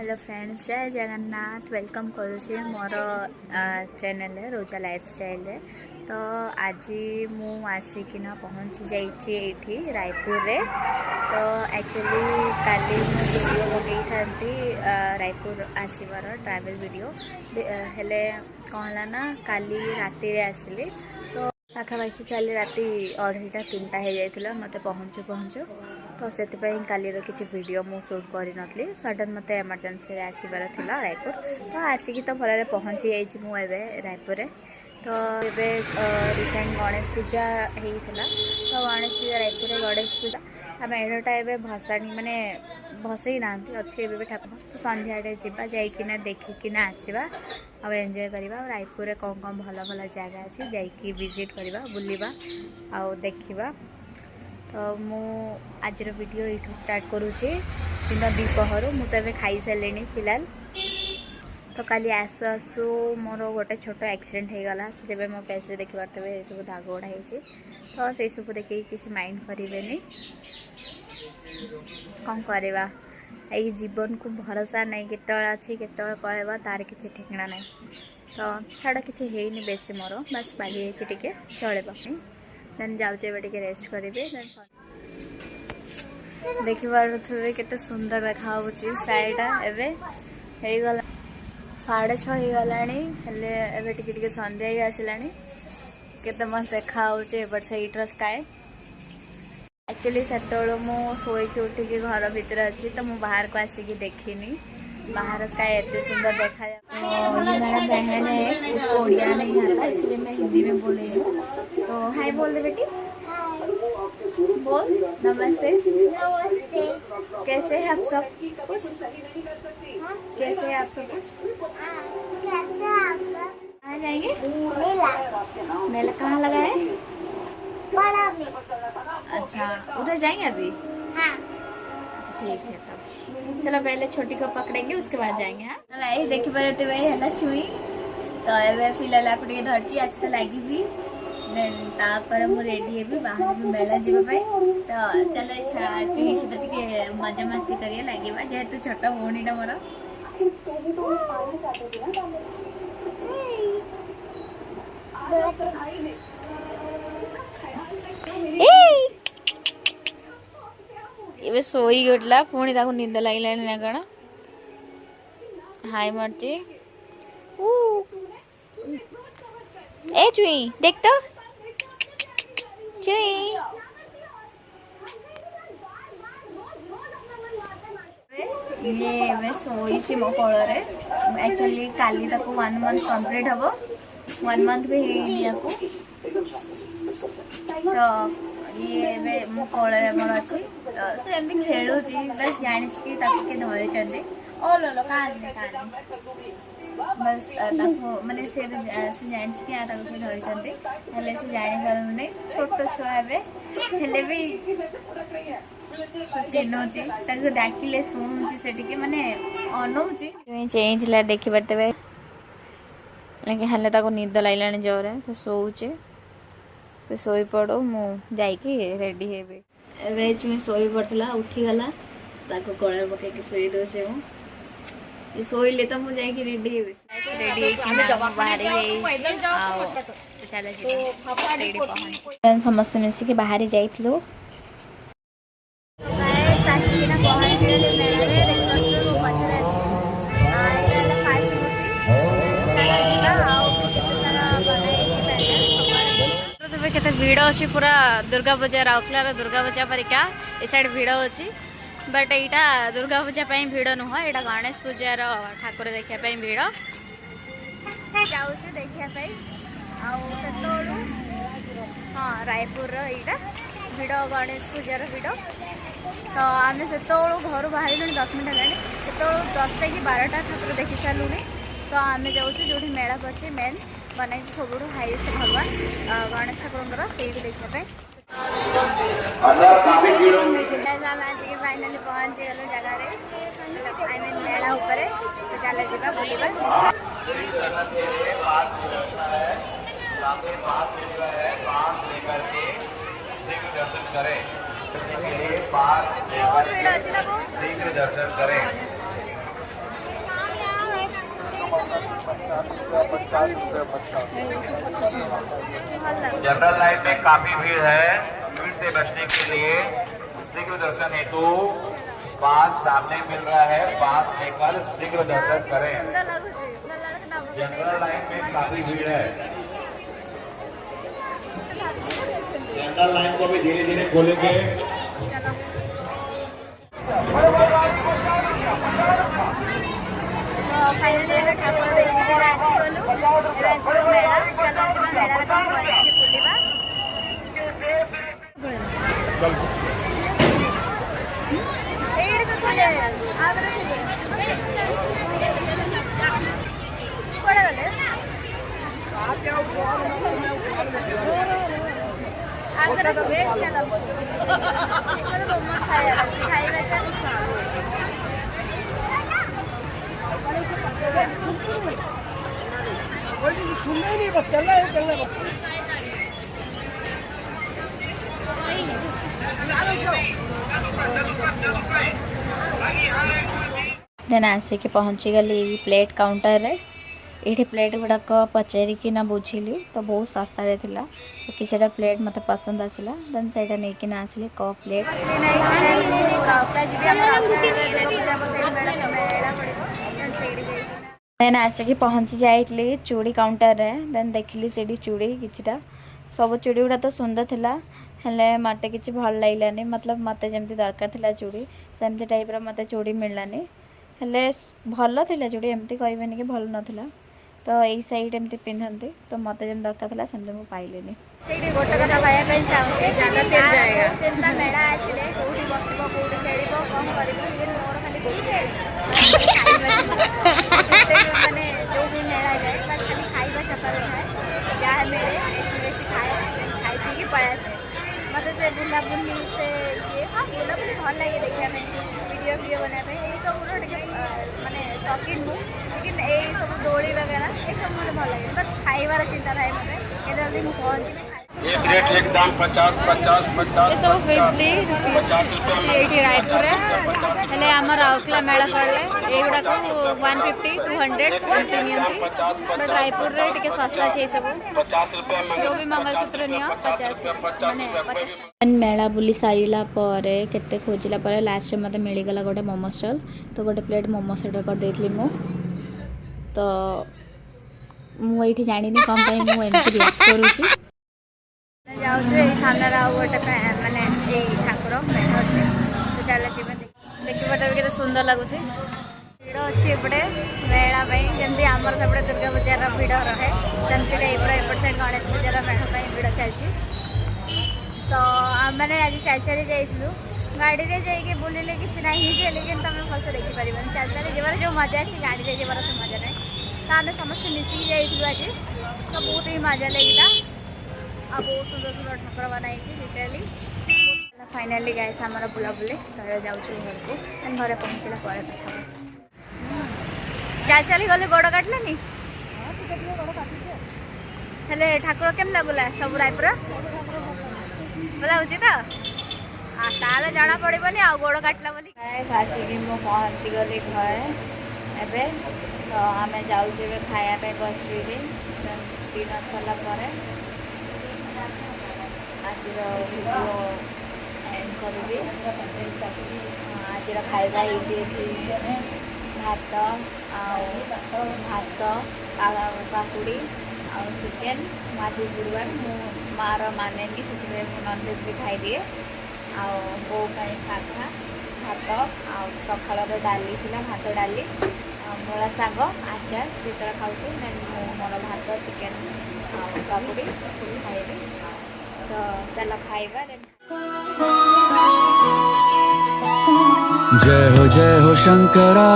Hello friends, जय Jagannath. Welcome करुँचे मोर channel रोजा lifestyle. तो आज मु आसिकिना पहुँची जाइए रायपुर रे। तो एक्चुअली काली वीडियो लगे था रायपुर आसबार ट्रैवल वीडियो हेले कौन है ना काली राति आसली। तो पाखापाखि काली राति 2:30-3टा हो जाता मत पहुँचु पहुँचु। तो से कालीर किसी वीडियो मु शूट कर नी सडन मत एमरजेंसी आसबार था रायपुर। तो आसिक तो भल पहुँची जाइए रायपुर। तो ये रिसेंट गणेश पूजा होता। तो गणेश पूजा रायपुर गणेश पूजा आम एडटा ए भसाणी माने भसई ना अच्छे ठाकुर। तो संध्या जावा जाइना देखिकिना आसवा और एंजॉय करवा। रायपुर कौन कौन भल भल जगह अच्छी जाइए विजिट करवा बुलवा आउ देखा। तो मु आज वीडियो ये स्टार्ट करुँचे दिन द्विपहर। मुझे खाई सारे फिलहाल। तो काली आसु आसु मोर गोटे छोट एक्सीडेंट हो गला से मो फेस देखी पारे ये सब दाग गुड़ा हो। तो से सब देखिए किसी माइंड करें कौन करवा। ये जीवन को भरोसा नहीं केत अच्छी केत पलैबा तार किसी ठिकना नहीं। तो छाड़ किसी है बेसी मोर बस बाजी टे चलवा देन जाऊे टे रेस्ट करें। देखि पारे केते सुंदर देखा साईटा एवं हो गला 6:30 हो गला टे संध्या ही आसला केते मस्त देखा एपट सईट्र स्काए। एक्चुअली से मु शोक उठिकी घर भितर अच्छी तो मु बाहर को आसिकी देखनी बाहर स्काई एते सुंदर देखा। तो ये मेरा बहन है, उसको उड़िया नहीं आता इसलिए मैं हिंदी में बोल रही हूँ। तो हाय बोल दे बेटी, बोल नमस्ते। नमस्ते। कैसे हैं आप सब कुछ? कैसे हैं आप सब कुछ? कैसे आप सब? कहाँ जाएंगे? मेला। मेला कहाँ लगा है? बड़ा में। अच्छा उधर जाएंगे अभी? हाँ ठीक है। तब चलो पहले छोटी को पकड़ेंगे उसके बाद जाएंगे। हाँ देखी पारे है चुई। तो ये फिलहाल आपको धरती आज तो लगी भी देन तापर मु रेडी है बाहर भी मेला जीवाई। तो चलो चुई सहित टे मजा मस्ती करिए लगे जेहेतु छोट भौणीटा मोर। ये सोई उठला पुणी ताको निंद लगे ना कण हाय मर्ची। ए चुई देख तो चुई ये मैं सोई मो कोल। एक्चुअली काली तक 1 मंथ कंप्लीट हम 1 मंथ भी को। तो ये मो कोल मोर अच्छी। तो से एमती खेलु बस जानी कि धरी बस माने से जानी कि धरी से जापारे छोट छुआ हेले भी चिन्हूची डाकिले शुणुची से माने अनौची चेला देखी पारे लेकिन हेले निद लगे जोरे से शोचे से शोई पड़ो मु जाइकी रेडी हे चुई शोई पड़ता उठीगला कलर पकई शोई दे मु शोले तो मुझे रेडी रेडी समस्त मिसिक बाहरी जाइलु। केते भीड़ अच्छी पूरा दुर्गा पूजा राउरकेला दुर्गा पूजा परिका ए साइड भीड़ अच्छी। बट यहाँ दुर्गा पूजा भीड़ नुह यहाँ गणेश पूजार ठाकुर देखापी भीड़ जाऊँ देखापी हाँ रायपुर यहाँ भीड़ गणेश पूजार भीड़। तो आम से घर बाहर 10 मिनट है से 10टा कि 12टा ठाकुर देखी सारूँ। तो आम जाऊँ जो मेला पड़े मेन बनाई सब हाईएस्ट भगवान गणेश ठाकुर से देखापी। फाइनाली पहुँची गलु जगह आई मीन मेला उपरे। तो चल जा बुलवा। जनरल लाइन में काफी भीड़ है। भीड़ से बचने के लिए शीघ्र दर्शन हेतु पास सामने मिल रहा है, पास लेकर शीघ्र दर्शन करें। जनरल लाइन में काफी भीड़ है। जनरल लाइन को भी धीरे धीरे खोलेंगे। फाइनली एबे ठाकुर देखि के आसी गलु एबे आसी मेला चलो जिमा मेला रे कोन होय कि बुलिबा एड को खोले आदर छे कोडा गले आदर को वेट चलो देखो मस्त खाया खाइबा चल बस चलना है बस देन आसिक पहुँची गली प्लेट काउंटर रे ये प्लेट गुड़ाक पचारिकिना बुझिली तो बहुत सस्ता रे थिला तो किछटा प्लेट मते पसंद आसिला देन सेटा नै किना आसिली कप प्लेट देन आसिक पहुँची जाइली चूड़ी काउंटर रे देन देखिली सेडी चूड़ी किछटा सब चूड़ी गुड़ा तो सुंदर थिला हेले मते किछि भल लागलानी मतलब मते जेमती दरकार थिला चूड़ी सेमती टाइप रो मते चूड़ी मिललानी हेले भल थिला चूड़ी एमती कहबेनी कि भल नथिला तो यही साइड एमती पिंधंती तो मते जेम दरकार थिला सेमती मु पाइलेनी सेडी गोटे कथा भाया पे चाहूचे जाना फिर जाएगा चिंता मेला आछले कोठी बसबो कोठी खेलिबो कम करिबो ये मोर खाली गोटे माने जो भी मेला जाए बस खाली खाइबा चक्कर है या मेरे बेसी खाए खाई पी के पड़ा से मते से बुला बुली से ये हां बुला बुली भल लागे देखा में वीडियो बना पे ये सब माने शौकीन हूँ लेकिन ये सब डोली वगैरह ये सब मुझे भल लगे बस खाइबार चिंता थाए मते के जल्दी मु पहुंची ये रेट एकदम 50 सब 50 एठी रायपुर रे हेले हमर राउतला मेला पड़ले एगुडा को 150 200 नियंती बट रायपुर रे टिके सस्ता छै सब 50 रुपया जो भी मंगलसूत्र नियो 50 माने 50 मेला बुली सारिला परे केते खोजिला परे लास्ट मते मिली गला गोटे मोमो स्टॉल तो गोटे प्लेट मोमो ऑर्डर कर देथली मु तो मु एठी जानिनी कम पई मु एमती रिएक्ट करूची जाऊँ ये सामने गोटे मानने ठाकुर मेढ़ अच्छे तो चल देखा के सुंदर लगुच भिड़ अच्छी एपटे मेला जमी आमर सेपटे दुर्गा पूजार भिड़ रहे सेमती टाइप एपट से गणेश पूजार मेढ़ भिड़ चलती तो आम मैंने आज चल चली जाइलु गाड़ी में जाइए बुलिले कि लेकिन तुम भलसे देखिपार चल चली जबार जो मजा अच्छी गाड़ी में जबार से मजा ना तो आम समस्त मिसिकी जाइलु आज तो बहुत ही मजा लगे बहुत सुंदर सुंदर ठाकुर बनाई लिटराली फाइनाली गाइस आमर बुलाबुली घर जाऊँ घर को घरे पहुँचला कथा चल चली गले गोड़ काटलानी हेले ठाकुर केम लगुला सब रायपुर लगुच तो ताले जना पड़ोनी आ गोड़ काटला बोली आसिक मु पहुँची गली घर एबे तो आम जाऊँ खायापे बसुई डिनर सरला आज वीडियो एंड करी आज खाଇବା भात काकुड़ी चिकेन आज गुरुवार मु मार माने नॉनवेज भी खाई दिए बो साधा भात सकाल डाली थी भात डाली मूला शाग आचार से खाऊँ मोर भात चिकेन काकुड़ी खाइबी तो चलो खाइबा जय हो शंकरा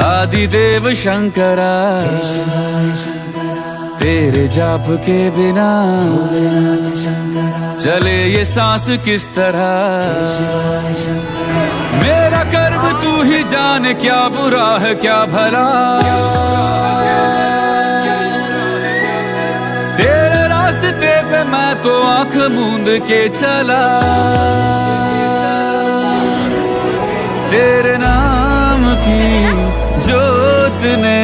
आदिदेव शंकरा तेरे जाप के बिना चले ये सांस किस तरह मेरा कर्म तू ही जाने क्या बुरा है क्या भला तेरे रास्ते पे मैं तो आंख मूंद के चला तेरे नाम की जोत ने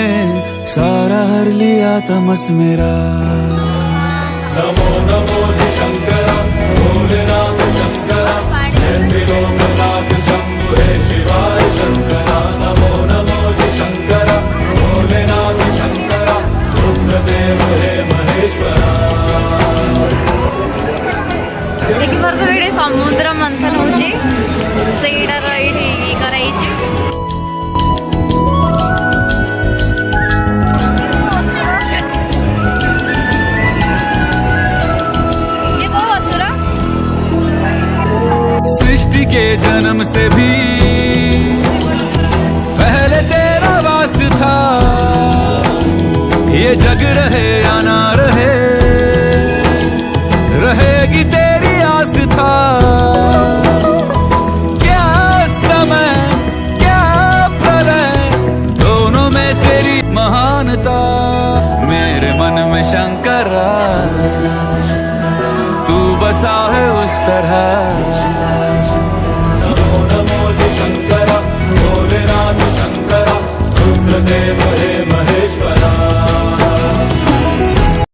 सारा हर लिया तमस मेरा। नमो नमो जी शंकरा भोलेनाथ शंकरा जय त्रिलोकनाथ शंभु हे शिवाय शंकरा। नमो नमो जी शंकरा भोलेनाथ शंकरा रुद्रदेव हे महेश्वरा। देखिए ये समुद्र मंथन होची सेडार ये कराइछि। सृष्टि के जन्म से भी पहले तेरा वास था, ये जग रहे या ना रहे रहेगी तेरी आस था। क्या समय क्या प्रलय दोनों में तेरी महानता। मेरे मन में शंकरा तू बसा है उस तरह। नमो नमो जी शंकरा भोलेनाथ शंकरा रुद्रदेव